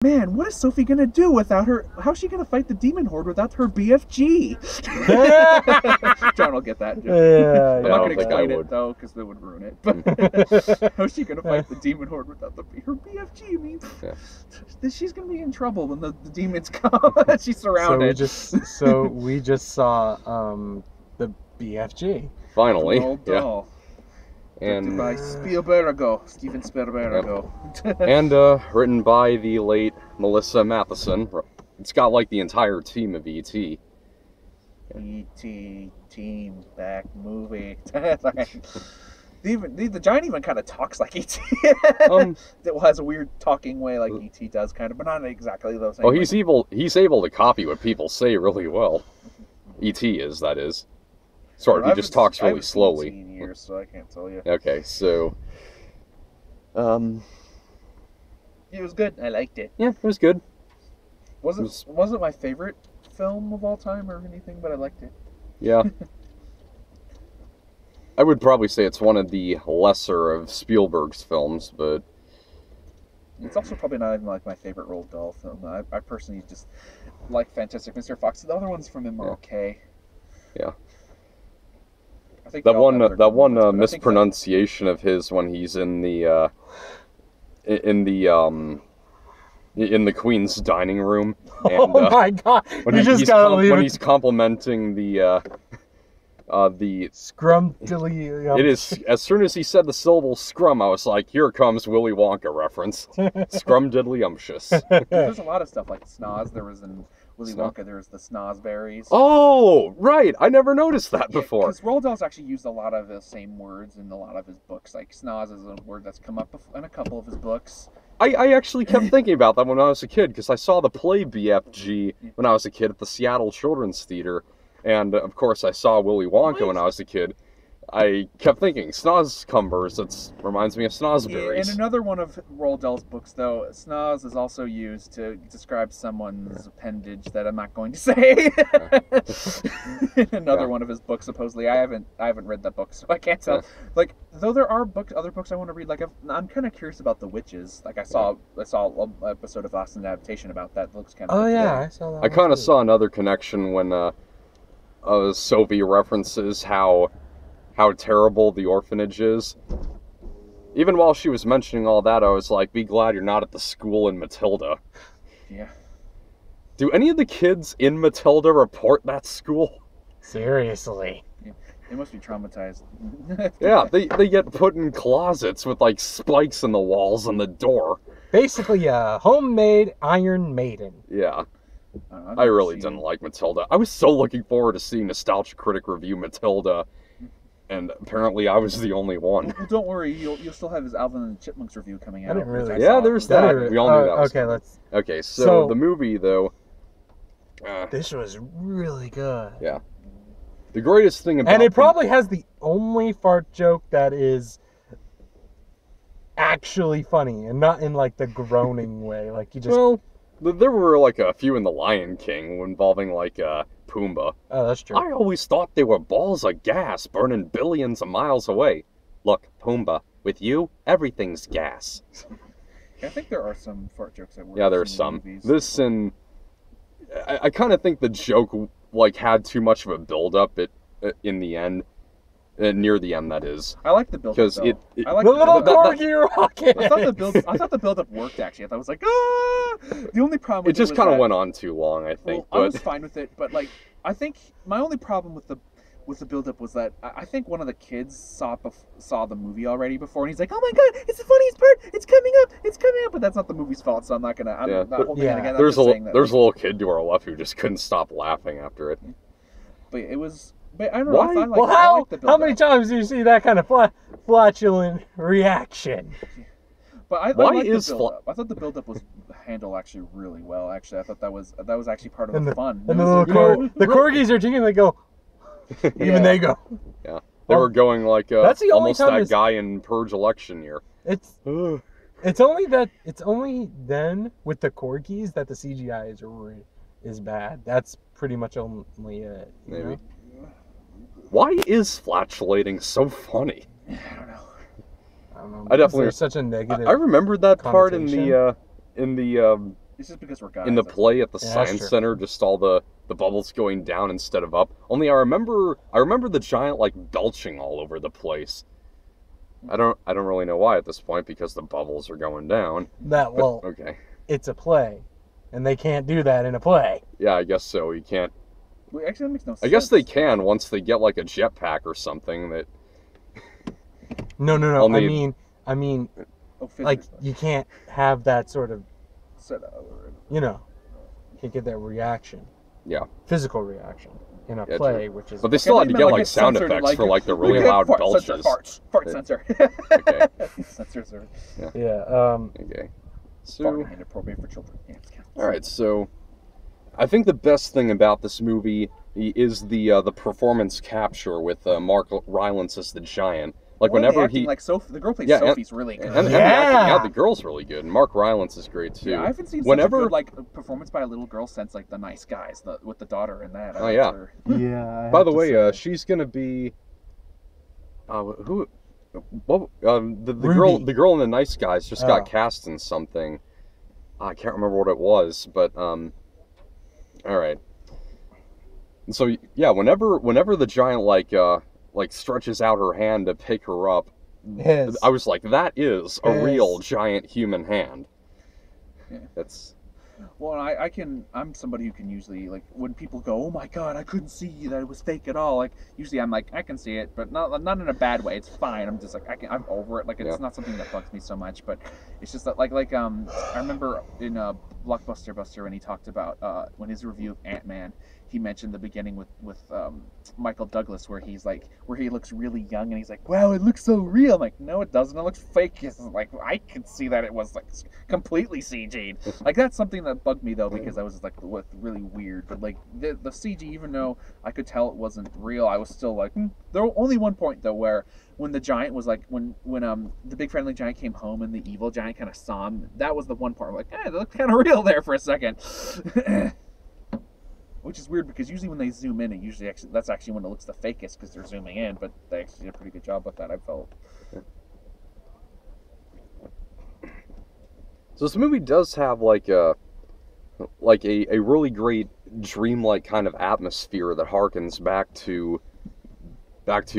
Man, what is Sophie gonna do without her? How's she gonna fight the demon horde without her BFG? John will get that. Yeah, I'm not gonna explain it though, because that would ruin it. But how's she gonna fight the demon horde without her BFG? I mean, she's gonna be in trouble when the demons come. She's surrounded. So we just saw the BFG. Finally, doll. And by Steven Spielberg. And written by the late Melissa Matheson. It's got like the entire team of E.T. E.T. team back movie. The giant even kind of talks like E.T. It has a weird talking way like E.T. does, kind of, but not exactly the same. Oh, he's evil. He's able to copy what people say really well. E.T. is, that is. Sort of, he just talks really slowly. I've been years, so I can't tell you. Okay, so... It was good. I liked it. Yeah, it was good. Wasn't my favorite film of all time or anything, but I liked it. Yeah. I would probably say it's one of the lesser of Spielberg's films, but... It's also probably not even like my favorite Roald Dahl film. I personally just like Fantastic Mr. Fox. The other ones from him are okay. Yeah. I think that one mispronunciation of his when he's in the Queen's dining room. And, oh my God! When he's complimenting the Scrumdiddly. It is, as soon as he said the syllable scrum, I was like, here comes Willy Wonka reference. Scrumdiddlyumptious. There's a lot of stuff like Snoz. There was in Willy Wonka, there was the snozberries. Oh, right. I never noticed that before. Because Roald Dahl's actually used a lot of the same words in a lot of his books. Like snoz is a word that's come up in a couple of his books. I actually kept thinking about that when I was a kid, because I saw the play BFG when I was a kid at the Seattle Children's Theater. And, of course, I saw Willy Wonka when I was a kid. I kept thinking, snozcumbers, that reminds me of snozberries. In another one of Roald Dahl's books, though, snoz is also used to describe someone's appendage that I'm not going to say. In another one of his books, supposedly. I haven't read that book, so I can't tell. Like, though there are other books I want to read, like, I'm kind of curious about the witches. Like, I saw an episode of Lost in Adaptation about that. It looks kind of I saw that. I kind of saw another connection when Sophie references how terrible the orphanage is. Even while she was mentioning all that, I was like, be glad you're not at the school in Matilda. Yeah. Do any of the kids in Matilda report that school? Seriously. Yeah. They must be traumatized. Yeah, they get put in closets with, like, spikes in the walls and the door. Basically, a homemade Iron Maiden. Yeah. I really didn't like Matilda. I was so looking forward to seeing Nostalgia Critic review Matilda, and apparently I was the only one. Well, don't worry, you'll still have his Alvin and the Chipmunks review coming out. I didn't really. Yeah, there's that. We all knew that was okay, let's. Okay, so the movie though. This was really good. Yeah. The greatest thing about and it probably has the only fart joke that is actually funny and not in like the groaning way, like you just. Well, there were like a few in The Lion King involving like Pumbaa. Oh, that's true. I always thought they were balls of gas burning billions of miles away. Look, Pumbaa, with you, everything's gas. I think there are some fart jokes that were. Yeah, there's some. This and I kind of think the joke like had too much of a build-up in the end. Near the end, that is. I like the build-up, because I like the little corgi rocket. I thought the build-up worked actually. I thought it was like, The only problem with it just kind of went on too long, I think. Well, I was fine with it, but like, I think my only problem with the build-up was that I think one of the kids saw the movie already before, and he's like, "Oh my god, it's the funniest part! It's coming up!" But that's not the movie's fault, so I'm not gonna. I'm not holding it again. There's a little kid to our left who just couldn't stop laughing after it. But it was. But I don't know. Why? How many times do you see that kind of flatulent reaction? But I thought the build-up was handled actually really well. Actually, I thought that was actually part of the fun. And the corgis are chicken. They go. Even they go. Yeah, they were going like that's the only almost that guy in Purge election year. It's only then with the corgis that the CGI is bad. That's pretty much only it. Maybe. Know? Why is flatulating so funny? I don't know. I definitely. There's such a negative. I remembered that part in the It's just because we're guys. in the play at the Yeah, science sure. center, just all the bubbles going down instead of up. Only I remember the giant like belching all over the place. I don't really know why at this point because the bubbles are going down. That well, Okay. it's a play, and they can't do that in a play. Yeah, I guess so. You can't. Wait, actually, that makes no sense. I guess they can once they get like a jetpack or something that. No. Only- I mean, Oh, like physics. you can't have that sort of, Set up. you know, can't get that reaction, Yeah. physical reaction in a Yeah, play, true. which is. But they Okay, still I had to meant get like like a sound sensor to, effects like, for like the we really get loud fart belches. Sensor, fart Yeah. sensor. Okay. Sensors are Yeah. Okay. So. farting inappropriate for children. Yeah, it's kind of- All right, so I think the best thing about this movie is the performance capture with Mark Rylance as the giant. Like Well, whenever the acting, he like Sophie, the girl plays Yeah, and- Sophie's really good. and the Yeah. acting, yeah, the girl's really good. And Mark Rylance is great too. Yeah, I haven't seen Whenever- such a good like performance by a little girl since like The Nice Guys, with the daughter in that. I Oh, liked yeah. her. Yeah. I By have the to way, say. she's gonna be who? Well, the Ruby. girl in the Nice Guys just Oh. got cast in something. I can't remember what it was, but all right. And so yeah, whenever the giant like stretches out her hand to pick her up, Yes. I was like, that is a Yes. real giant human hand. Yeah. That's Well, I'm somebody who can usually, like, when people go, oh my god, I couldn't see that it was fake at all, like, usually I'm like, I can see it, but not in a bad way, it's fine, I'm just like, I'm over it, like, it's Yeah. not something that bugs me so much, but it's just that, like, I remember in Blockbuster Buster when he talked about, when his review of Ant-Man, he mentioned the beginning with Michael Douglas where he looks really young and he's like, wow, it looks so real. I'm like, no, it doesn't. It looks fake. It's like, I could see that it was like completely CG'd. Like that's something that bugged me though because I was like, what really weird. But like the CG, even though I could tell it wasn't real, I was still like, There was only one point though where when the giant was like when the big friendly giant came home and the evil giant kind of saw him. That was the one part I'm like, that looked kind of real there for a second. Which is weird because usually when they zoom in, that's actually when it looks the fakest because they're zooming in. But they actually did a pretty good job with that, I felt. So this movie does have like a really great dreamlike kind of atmosphere that harkens back to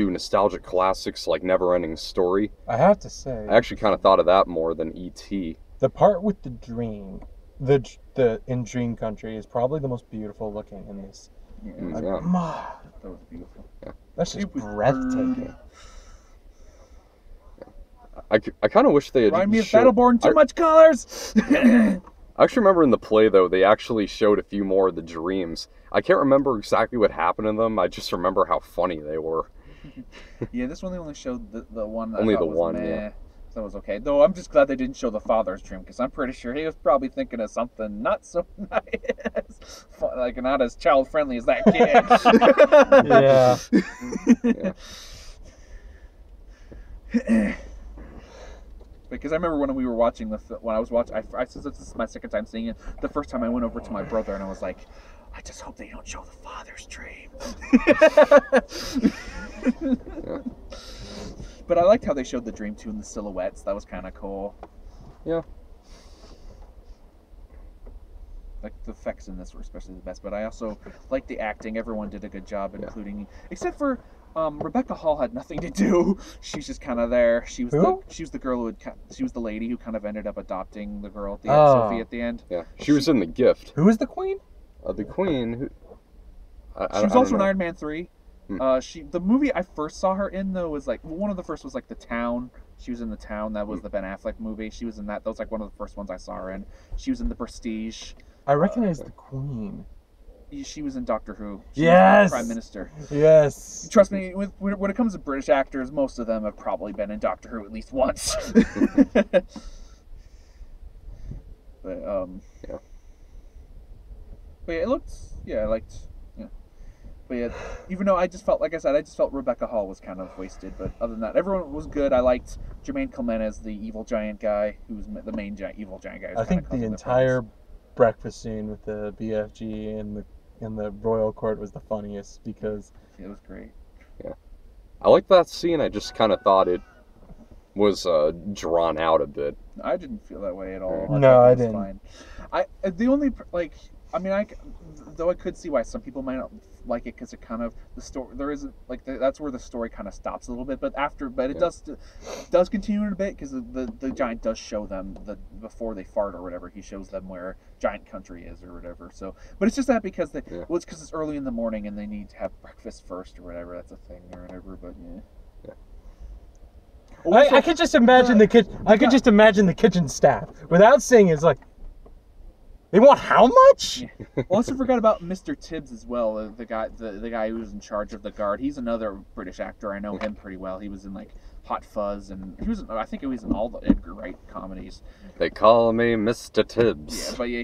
nostalgic classics like Neverending Story. I have to say, I actually kind of thought of that more than E.T. the part with the dream, the in Dream Country is probably the most beautiful looking in this. Yeah, Mm, Like, yeah. ma, that was beautiful. that's just It was breathtaking. I kind of wish they had Remind me of showed- Battleborn. Too I- much colors. I actually remember in the play though they actually showed a few more of the dreams. I can't remember exactly what happened in them. I just remember how funny they were. Yeah, this one they only showed the one. That Only I thought the was one, meh. yeah. So that was okay. Though I'm just glad they didn't show the father's dream because I'm pretty sure he was probably thinking of something not so nice, like not as child friendly as that kid. Yeah. Because I remember when we were watching when I was watching, since this is my second time seeing it. The first time I went over to my brother and I was like, I just hope they don't show the father's dream. Yeah. But I liked how they showed the dream too in the silhouettes. That was kind of cool. Yeah. Like the effects in this were especially the best. But I also liked the acting. Everyone did a good job, including except for Rebecca Hall had nothing to do. She's just kind of there. She was the girl who she was the lady who kind of ended up adopting the girl at the end, Sophie at the end. Yeah. She was in The Gift. Who is the queen? The Queen. Who, She was also in know. Iron Man 3. The movie I first saw her in though was like one of the first was like The Town. She was in The Town. That was the Ben Affleck movie. She was in that. That was like one of the first ones I saw her in. She was in The Prestige. I recognize the queen. She was in Doctor Who. She Yes! was the Prime Minister. Yes. Trust me, when it comes to British actors, most of them have probably been in Doctor Who at least once. But Yeah. But yeah, it looked. Yeah, I liked. Yeah. But yeah, even though I just felt, like I said, I just felt Rebecca Hall was kind of wasted. But other than that, everyone was good. I liked Jermaine Clement as the evil giant guy, who was the main evil giant guy. I think the entire breakfast scene with the BFG and the royal court was the funniest because it was great. I liked that scene. I just kind of thought was drawn out a bit. I didn't feel that way at all. No, thought I it was didn't. Fine. The only like, I mean, though I could see why some people might not like it because it kind of the story there isn't like that's where the story kind of stops a little bit. But it does continue in a bit because the giant does show them before they fart or whatever. He shows them where giant country is or whatever. So, but it's just that because well, it's because it's early in the morning and they need to have breakfast first or whatever. That's a thing or whatever. But yeah. I could just imagine the kitchen. I could just imagine the kitchen staff without saying it's like, they want how much? Yeah. Also forgot about Mr. Tibbs as well, the guy who was in charge of the guard. He's another British actor. I know him pretty well. He was in like Hot Fuzz, and I think he was in all the Edgar Wright comedies. They call me Mr. Tibbs. Yeah, but yeah,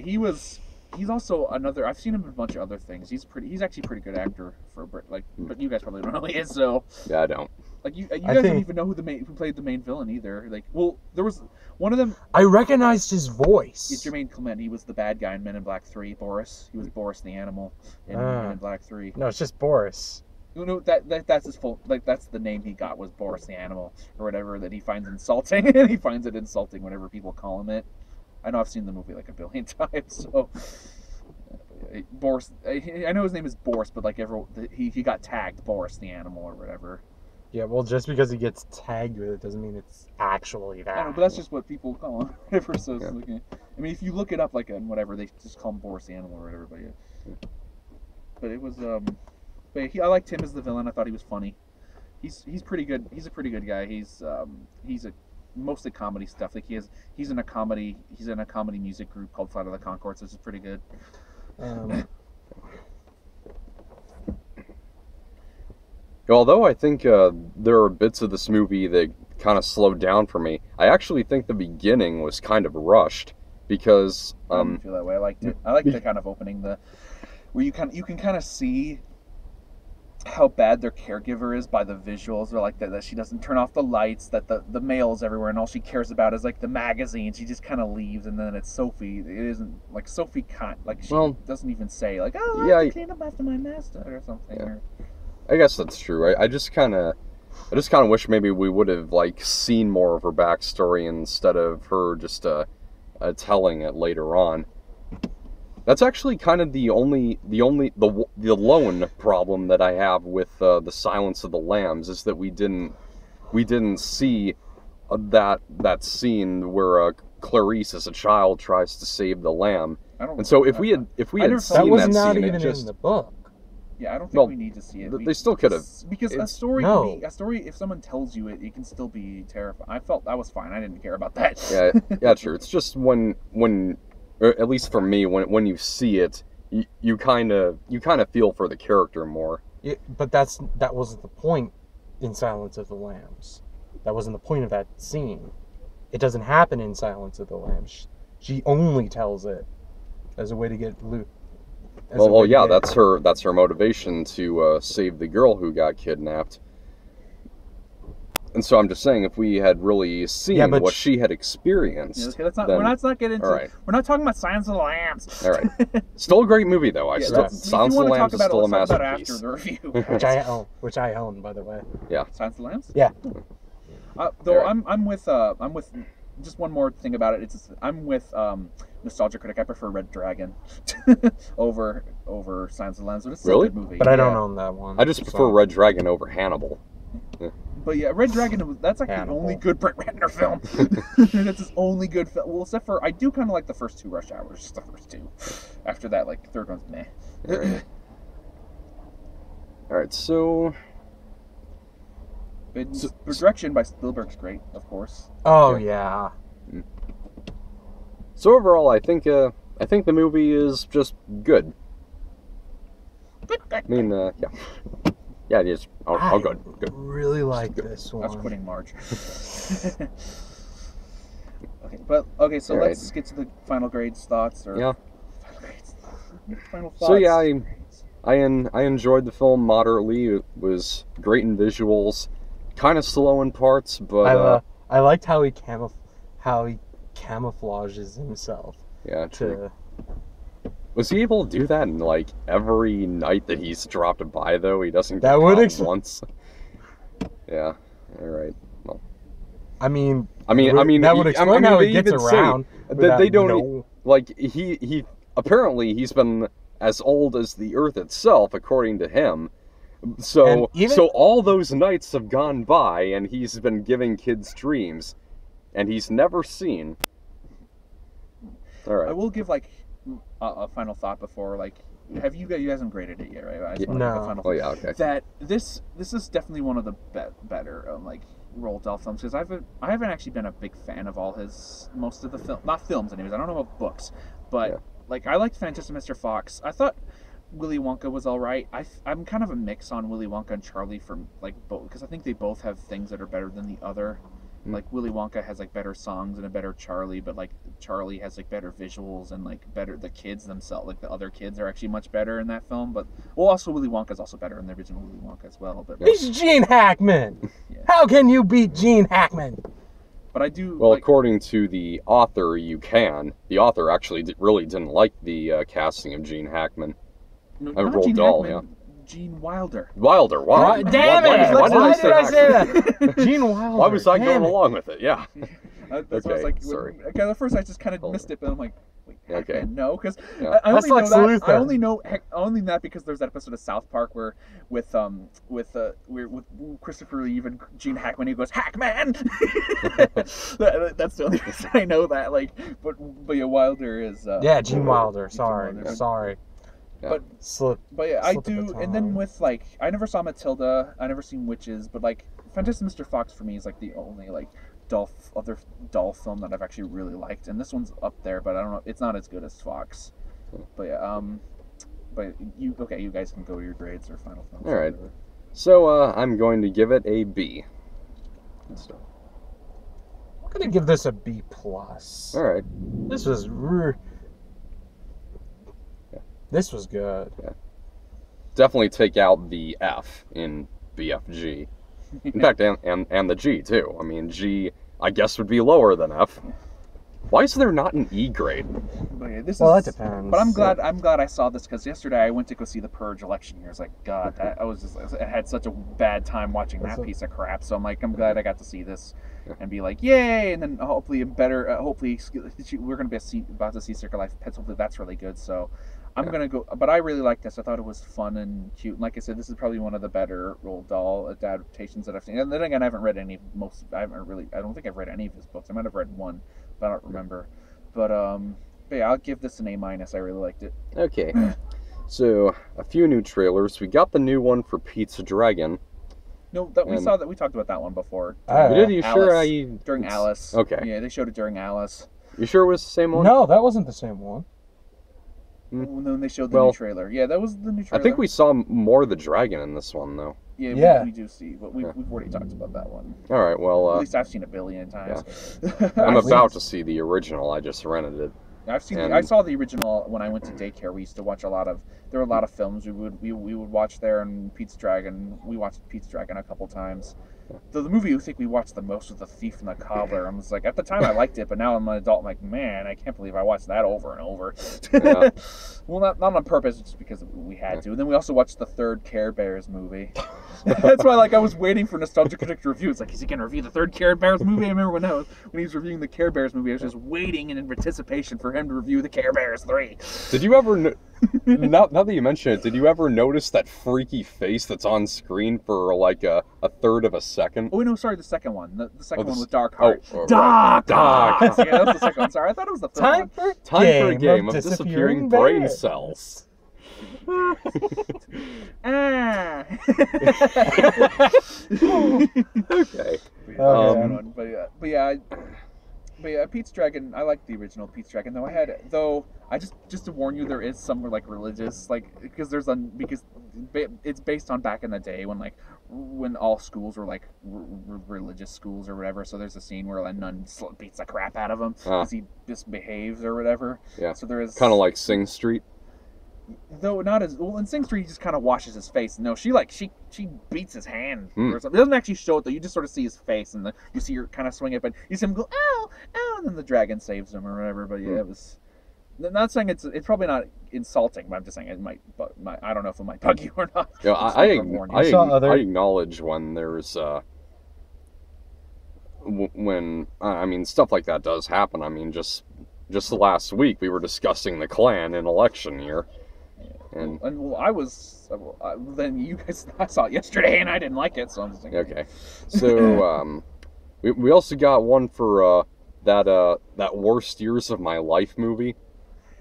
he's also another. I've seen him in a bunch of other things. He's actually a pretty good actor for a Brit. Like, but you guys probably don't know who he is, so. Yeah, I don't. Like you guys don't even know who played the main villain either. Like, well, there was one of them. I recognized his voice. It's Jermaine Clement. He was the bad guy in Men in Black 3. Boris. He was Boris the animal in Men in Black 3. No, it's just Boris. No, that's his full. Like that's the name he got was Boris the animal or whatever that he finds insulting, and he finds it insulting whenever people call him it. I know I've seen the movie like a billion times, so. Boris. I know his name is Boris, but like he got tagged Boris the animal or whatever. Yeah, well, just because he gets tagged with it doesn't mean it's actually that. I know, but that's just what people call him. Whatever. So, yeah. Like, I mean, if you look it up, like, and whatever, they just call him Boris the Animal or whatever. But yeah. But it was, but I liked him as the villain. I thought he was funny. He's pretty good. He's a pretty good guy. He's a mostly comedy stuff. Like he's in a comedy music group called Flight of the Conchords, which is pretty good. Although I think there are bits of this movie that kind of slowed down for me, I actually think the beginning was kind of rushed because I didn't feel that way. I liked it. I liked the kind of opening where you can kind of see how bad their caregiver is by the visuals. Or like that she doesn't turn off the lights, that the mail's everywhere, and all she cares about is like the magazine. She just kind of leaves, and then it's Sophie. It isn't like Sophie can't like she doesn't even say like, oh, I have to clean up after my master or something. Yeah. I guess that's true. I just kind of wish maybe we would have like seen more of her backstory instead of her just telling it later on. That's actually kind of the lone problem that I have with the Silence of the Lambs is that we didn't see that scene where Clarice as a child tries to save the lamb. And so if we had seen that scene, that was not even in the book. Yeah, I don't think we need to see it. They still could have. Because a story, if someone tells you it, it can still be terrifying. I felt that was fine. I didn't care about that. Yeah, sure. It's just when, or at least for me, when you see it, you kind of feel for the character more. Yeah, but that wasn't the point in Silence of the Lambs. That wasn't the point of that scene. It doesn't happen in Silence of the Lambs. She only tells it as a way to get loot. Well, yeah, that's her motivation to save the girl who got kidnapped. And so I'm just saying, if we had really seen what she had experienced, we're not getting into. Right. We're not talking about Silence of the Lambs. All right, still a great movie though. Silence of the Lambs is still a masterpiece. After the review, which I own, by the way. Yeah. Silence of the Lambs. Yeah. Though right. I'm with just one more thing about it. I'm with Nostalgia Critic. I prefer Red Dragon over Silence of the Lambs, but it's still a good movie. But I don't own that one. I just prefer Red Dragon over Hannibal. Yeah. But yeah, Red Dragon, that's like the only good Brett Ratner film. That's his only good film. Well, except for, I do kind of like the first two Rush Hours, just the first two. After that, like, third one's meh. Alright, so... The direction by Spielberg's great, of course. Oh, yeah. So overall, I think the movie is just good. I mean, yeah. Yeah, it is. Oh, good. I really like this one. I was quitting Marge. Okay, so let's get to the final grades thoughts. Yeah. Final thoughts. So yeah, I enjoyed the film moderately. It was great in visuals, kind of slow in parts, but I liked how he camouflages himself. Yeah, true. Was he able to do that in like every night that he's dropped by though? He doesn't get caught once. Yeah. All right. Well. I mean, that would explain how he gets around. They don't like he apparently he's been as old as the Earth itself, according to him. So all those nights have gone by, and he's been giving kids dreams, and he's never seen. All right. I will give like a final thought before like. Have you haven't graded it yet, right? I just want to give a final thought. Oh yeah, okay. That this is definitely one of the better like Roald Dahl films, because I haven't actually been a big fan of most of the not films anyways. I don't know about books, but like I liked Fantastic Mr. Fox. I thought Willy Wonka was all right. I'm kind of a mix on Willy Wonka and Charlie from like both, because I think they both have things that are better than the other. Like Willy Wonka has like better songs and a better Charlie, but like Charlie has like better visuals and like better the kids themselves. Like the other kids are actually much better in that film. But also Willy Wonka is also better in the original Willy Wonka as well. But he's Gene Hackman. Yeah. How can you beat Gene Hackman? But I do. Well, according to the author, you can. The author actually really didn't like the casting of Gene Hackman. No, not Gene Hackman. Gene Wilder. Wilder. Why? Damn it! Why did I say that? Gene Wilder. Why was I going along with it? Yeah. That's what I was like. Sorry. At first, I just kind of missed it, but I'm like, wait, Hackman, no, because I only know that. I only know that because there's that episode of South Park where with Christopher Reeve and Gene Hackman, he goes Hackman. That's the only reason I know that. Like, but yeah, Wilder is. Gene Wilder. Sorry. Yeah. But yeah, I do, and then with like, I never saw Matilda, I never seen Witches, but like, Fantastic Mr. Fox for me is like the only like other Dahl film that I've actually really liked, and this one's up there, but I don't know, it's not as good as Fox. But yeah, but you guys can go your grades or final thoughts. All right, so I'm going to give it a B. I'm gonna give this a B plus. All right, This was good. Yeah. Definitely take out the F in BFG. In fact, and the G too. I mean, G I guess would be lower than F. Why is there not an E grade? But yeah, that depends. But I'm glad I saw this, because yesterday I went to go see The Purge election year. I was like, God, I had such a bad time watching that piece of crap. So I'm like, I'm glad I got to see this and be like, yay! And then hopefully we're gonna be about to see Secret Life of Pets. Hopefully that's really good. So I'm gonna go. But I really liked this. I thought it was fun and cute. And like I said, this is probably one of the better Roald Dahl adaptations that I've seen. And then again, I haven't read any. I don't think I've read any of his books. I might have read one, but I don't remember. But yeah, I'll give this an A-. I really liked it. Okay. So a few new trailers. We got the new one for Pete's Dragon. No, we talked about that one before. Did you sure? During Alice. Okay. Yeah, they showed it during Alice. You sure it was the same one? No, that wasn't the same one. When they showed the new trailer. Yeah, that was the new trailer. I think we saw more of the dragon in this one, though. Yeah. We do see, but we've already talked about that one. All right, well... at least I've seen it a billion times. Yeah. I'm about to see the original. I just rented it. I saw the original when I went to daycare. We used to watch there were a lot of films we would watch there, and Pete's Dragon. We watched Pete's Dragon a couple times. The movie I think we watched the most was The Thief and the Cobbler. I was like, at the time I liked it, but now I'm an adult. I'm like, man, I can't believe I watched that over and over. Yeah. Well, not on purpose, just because we had to. And then we also watched the third Care Bears movie. That's why, like, I was waiting for Nostalgia Critic to review. It's like, is he going to review the third Care Bears movie? I remember when he was reviewing the Care Bears movie, I was just waiting in anticipation for him to review the Care Bears 3. Did you ever, now that you mention it, did you ever notice that freaky face that's on screen for like a third of a second? Oh, no, sorry, the second one. The second one with Dark Heart. Doc! Yeah, that's the second one. Sorry, I thought it was the third one. Time for a game of disappearing brain cells. Okay. But yeah, Pete's Dragon. I like the original Pete's Dragon. Though I just to warn you, there is some like religious, like, because it's based on back in the day when all schools were like religious schools or whatever. So there's a scene where a nun beats the crap out of him because he misbehaves or whatever. Yeah. So there is kind of like Sing Street. Though not as well in Sing Street, he just kind of washes his face. No, she beats his hand or something. It doesn't actually show it though. You just sort of see his face, and you see her kind of swing it, but you see him go ow, ow, and then the dragon saves him or whatever. But yeah, it was. Not saying it's probably not insulting, but I'm just saying it might. But I don't know if it might bug you or not. Yeah, I acknowledge when there's when I mean, stuff like that does happen. I mean, just last week we were discussing the Klan in election year, and well, I was then you guys I saw it yesterday and I didn't like it, so I'm just thinking. okay. So we also got one for that worst years of my life movie.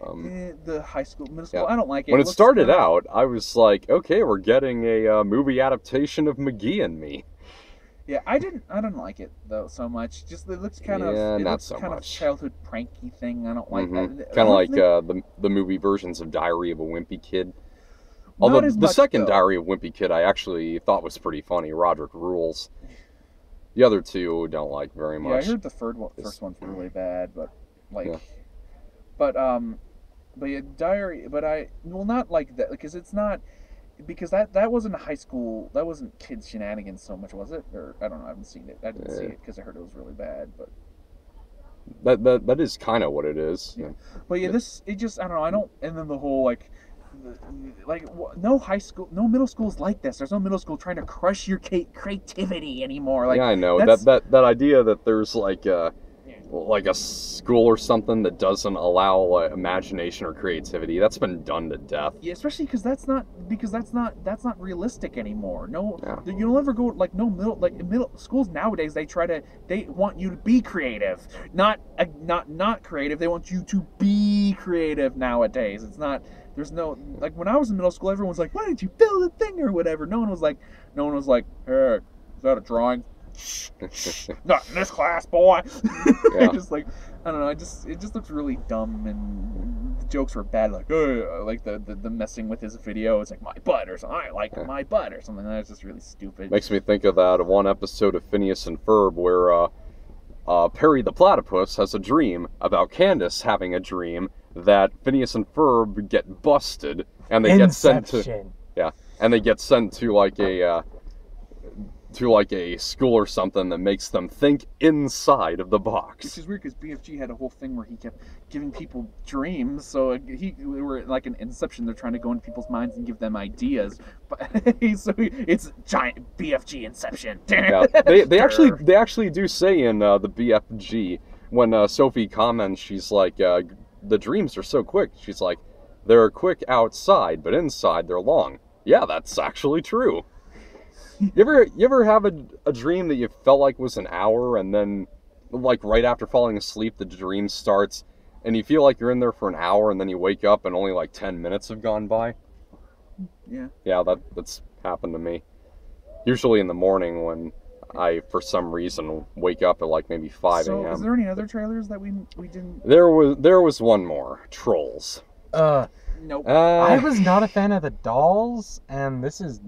The high school, middle school, I don't like it. When it started out, I was like, okay, we're getting a movie adaptation of McGee and Me. Yeah, I didn't like it though so much. Just it looks kind of of childhood pranky thing. I don't like that. Kind of like the movie versions of Diary of a Wimpy Kid. Although the second Diary of Wimpy Kid I actually thought was pretty funny. Roderick Rules. The other two don't like very much. Yeah, I heard the first one's really bad, but but yeah, Diary. But not like that because it's not. Because that wasn't high school, that wasn't kids shenanigans so much, was it? Or I don't know, I haven't seen it. I didn't see it because I heard it was really bad, but that is kind of what it is. Yeah. But yeah, it just I don't know. I don't. And then the whole no high school, no middle schools like this. There's no middle school trying to crush your creativity anymore. Like yeah, I know that idea that there's like a school or something that doesn't allow imagination or creativity, that's been done to death. Yeah, especially because that's not realistic anymore. No, you'll never go middle schools nowadays. They want you to be creative, not creative. They want you to be creative nowadays. It's not. There's no like when I was in middle school, everyone's like, "Why didn't you build a thing or whatever?" No one was like, "Hey, is that a drawing?" Not in this class, boy. Yeah. Just like I don't know. It just looks really dumb, and the jokes were bad. Like like the messing with his video. It's like my butt or something. I like my butt or something. That's just really stupid. Makes me think of that one episode of Phineas and Ferb where Perry the Platypus has a dream about Candace having a dream that Phineas and Ferb get busted and they get sent to like a school or something that makes them think inside of the box. Which is weird because BFG had a whole thing where he kept giving people dreams. So we were like an Inception. They're trying to go into people's minds and give them ideas. But so it's giant BFG Inception. Yeah, they actually do say in the BFG when Sophie comments, she's like, the dreams are so quick. She's like, they're quick outside, but inside they're long. Yeah, that's actually true. You ever have a dream that you felt like was an hour and then like right after falling asleep the dream starts and you feel like you're in there for an hour and then you wake up and only like 10 minutes have gone by? Yeah. Yeah, that's happened to me. Usually in the morning when I for some reason wake up at like maybe 5 a.m. So is there any other trailers that we didn't There was one more. Trolls. Nope. I was not a fan of the dolls, and this is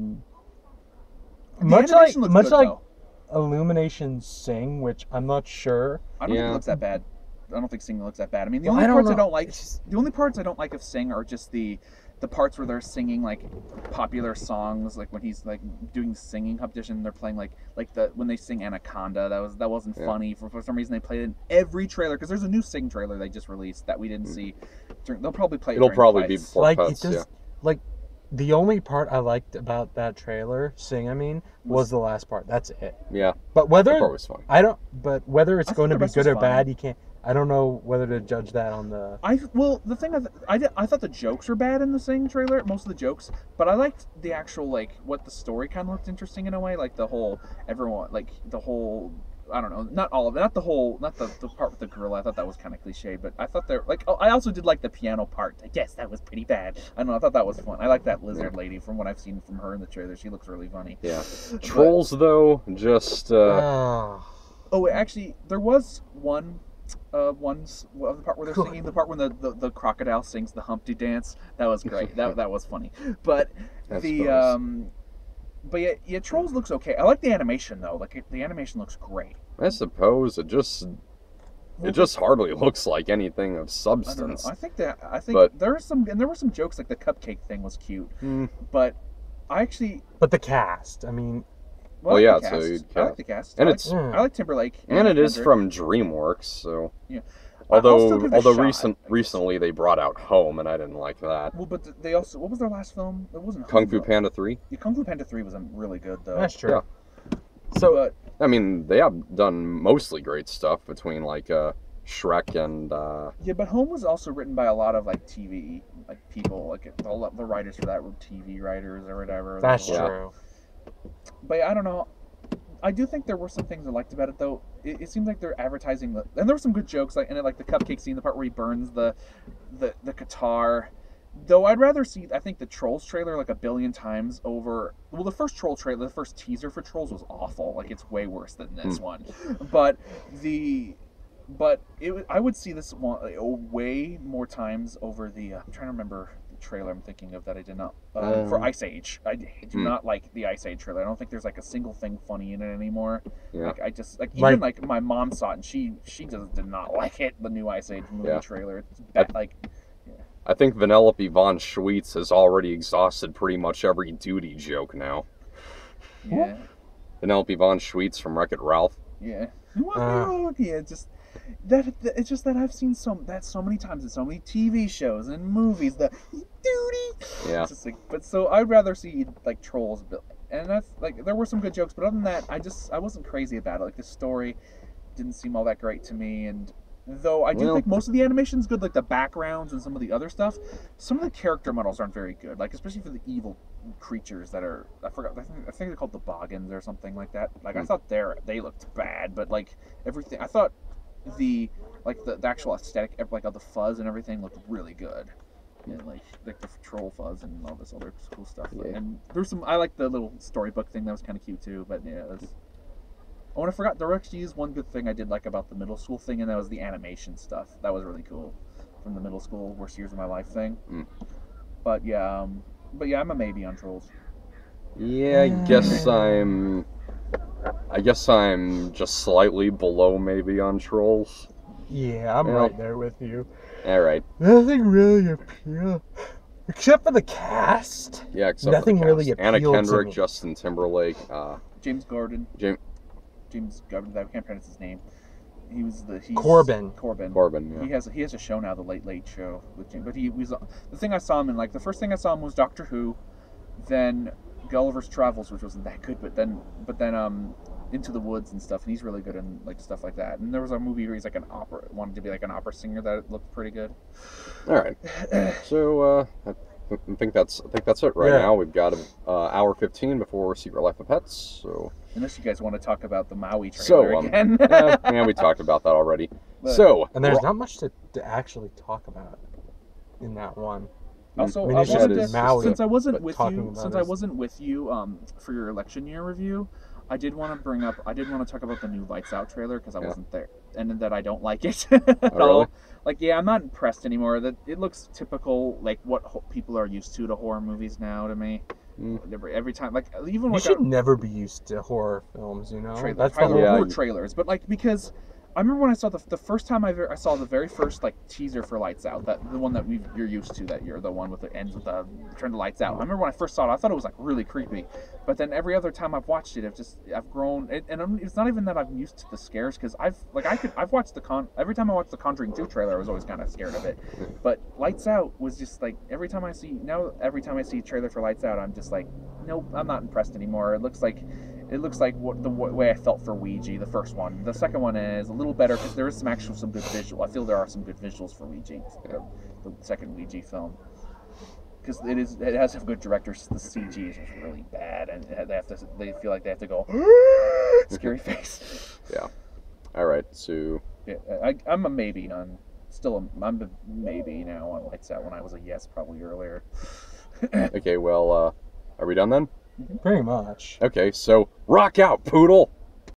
much like Illumination Sing, which I'm not sure. I don't think it looks that bad. I don't think Sing looks that bad. I mean, the only parts I don't like of Sing are just the parts where they're singing like popular songs, like when he's like doing singing competition, they're playing like when they sing Anaconda. That wasn't funny. For some reason they played it in every trailer because there's a new Sing trailer they just released that we didn't see. They'll probably play it. It'll probably be before like Pets, it just like. The only part I liked about that trailer, was the last part. That's it. Yeah. But whether that part was fun. But whether it's going to be good or bad, you can't. I don't know whether to judge that on the. The thing I thought the jokes were bad in the Sing trailer, most of the jokes, but I liked the actual what the story kind of looked interesting in a way, like the whole I don't know, not all of it, not the part with the gorilla. I thought that was kind of cliche, but I thought I also did like the piano part. I guess that was pretty bad. I don't know, I thought that was fun. I like that lizard lady from what I've seen from her in the trailer. She looks really funny. Yeah. Trolls though, just actually, there was one the part where they're singing, the part when the crocodile sings the Humpty dance. That was great. that was funny. But But yeah, Trolls looks okay. I like the animation though. Like the animation looks great. I suppose it just hardly looks like anything of substance. I think there were some jokes, like the cupcake thing was cute. But But the cast, I mean. I like the cast. And I like Timberlake. And it is from DreamWorks, so. Yeah. Although recently they brought out Home, and I didn't like that. Well, but they also, what was their last film? It wasn't Kung Fu Panda 3. Yeah, Kung Fu Panda 3 was really good though. That's true. Yeah. So, I mean, they have done mostly great stuff between like Shrek and Yeah, but Home was also written by a lot of like TV like people, like the writers for that were TV writers or whatever. That's Yeah. true. But I don't know. I do think there were some things I liked about it, though. It seems like they're advertising, and there were some good jokes, like in it, like the cupcake scene, the part where he burns the guitar. Though I'd rather see, I think the Trolls trailer like a billion times over. Well, the first Troll trailer, the first teaser for Trolls was awful. Like it's way worse than this one. But I would see this one way more times over the. I'm trying to remember the trailer I'm thinking of that I did not for Ice Age. I do not like the Ice Age trailer. I don't think there's like a single thing funny in it anymore. Yeah. Like I just even like my mom saw it and she just did not like it. The new Ice Age movie trailer. It's bad, I think Vanellope von Schweetz has already exhausted pretty much every duty joke now. Yeah. Vanellope von Schweetz from Wreck-It Ralph. Yeah. Yeah, just it's just that I've seen so many times in so many TV shows and movies. The duty. Yeah. It's just like, but so I'd rather see like Trolls, and that's like there were some good jokes, but other than that, I wasn't crazy about it. Like the story didn't seem all that great to me, and though I do think most of the animation's good, like the backgrounds and some of the other stuff, some of the character models aren't very good. Like especially for the evil creatures that are I think they're called the Boggins or something like that. Like I thought they looked bad, but like everything I thought the actual aesthetic like of the fuzz and everything looked really good. And like the troll fuzz and all this other cool stuff. Yeah. And there's some I like the little storybook thing that was kind of cute too, but yeah, it was. Oh, and I forgot, there actually is one good thing I did like about the middle school thing, and that was the animation stuff. That was really cool. From the middle school, worst years of my life thing. But yeah, I'm a maybe on Trolls. Yeah, I guess I'm just slightly below maybe on Trolls. Yeah, I'm right there with you. Alright. Nothing really appeals. Except for the cast. Yeah, except nothing for the cast. really appealed Anna Kendrick, to me. Justin Timberlake, James Gordon. James Gordon, I can't pronounce his name. He's Corbin. Yeah. He has a show now, the Late Late Show with James. But he was the thing I saw him in. Like the first thing I saw him was Doctor Who, then Gulliver's Travels, which wasn't that good. But then Into the Woods and stuff. And he's really good in like stuff like that. And there was a movie where he's like wanted to be like an opera singer that looked pretty good. All right. So I think that's it right now. We've got an hour 15 before Secret Life of Pets. So. Unless you guys want to talk about the Maui trailer again. Yeah, we talked about that already. And there's not much to actually talk about in that one. Also, since I wasn't with you for your election year review, I did want to talk about the new Lights Out trailer because I wasn't there, and that I don't like it at all. Like, I'm not impressed anymore. That it looks typical, like what people are used to horror movies now. To me, every time, like even you should never be used to horror films. You know, that's the whole trailers. But like because I remember when I saw the first time I saw the very first like teaser for Lights Out, the one that you're used to, that you're the one with the ends with the turn the lights out. I remember when I first saw it, I thought it was like really creepy, but then every other time I've watched it, I've grown, and it's not even that I'm used to the scares because I've watched every time I watched the Conjuring 2 trailer, I was always kind of scared of it, but Lights Out was just like every time I see a trailer for Lights Out, I'm just like, nope, I'm not impressed anymore. It looks like the way I felt for Ouija, the first one. The second one is a little better because there is some good visual. I feel there are some good visuals for Ouija, the second Ouija film, because it has some good directors. The CG is just really bad, and they feel like they have to go scary face. Yeah. All right. So. Yeah, I'm a maybe on. I'm a maybe now on Lights Out when I was a yes probably earlier. Okay. Well, are we done then? Pretty much. Okay, so rock out, poodle!